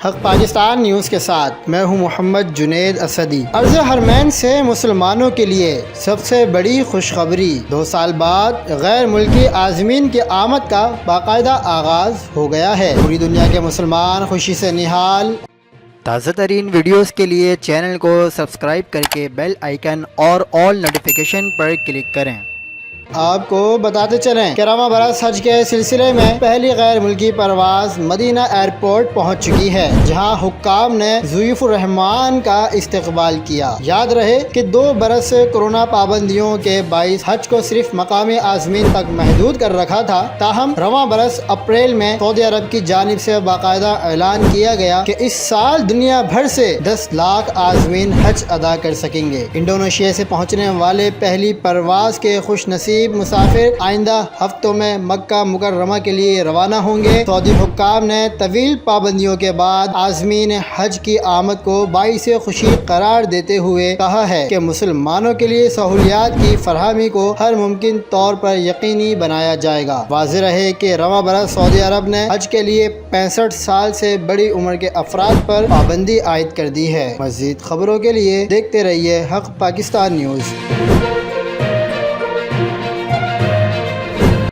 حق پاکستان نیوز کے ساتھ میں ہوں محمد جنید اسدی۔ ارض حرمین سے مسلمانوں کے لیے سب سے بڑی خوشخبری، 2 سال بعد غیر ملکی عازمین کی آمد کا باقاعدہ آغاز ہو گیا ہے۔ پوری دنیا کے مسلمان خوشی سے نہال۔ تازہ ترین ویڈیوز کے لیے چینل کو سبسکرائب کر کے بیل آئیکن اور آل نوٹیفیکیشن پر کلک کریں۔ آپ کو بتاتے چلیں کہ رواں برس حج کے سلسلے میں پہلی غیر ملکی پرواز مدینہ ایئرپورٹ پہنچ چکی ہے، جہاں حکام نے ضیوف الرحمان کا استقبال کیا۔ یاد رہے کہ 2 برس کورونا پابندیوں کے باعث حج کو صرف مقامی عازمین تک محدود کر رکھا تھا، تاہم رواں برس اپریل میں سعودی عرب کی جانب سے باقاعدہ اعلان کیا گیا کہ اس سال دنیا بھر سے 10 لاکھ عازمین حج ادا کر سکیں گے۔ انڈونیشیا سے پہنچنے والے پہلی پرواز کے خوش نصیب مسافر آئندہ ہفتوں میں مکہ مکرمہ کے لیے روانہ ہوں گے۔ سعودی حکام نے طویل پابندیوں کے بعد عازمین حج کی آمد کو باعث خوشی قرار دیتے ہوئے کہا ہے کہ مسلمانوں کے لیے سہولیات کی فراہمی کو ہر ممکن طور پر یقینی بنایا جائے گا۔ واضح رہے کہ رواں برس سعودی عرب نے حج کے لیے 65 سال سے بڑی عمر کے افراد پر پابندی عائد کر دی ہے۔ مزید خبروں کے لیے دیکھتے رہیے حق پاکستان نیوز۔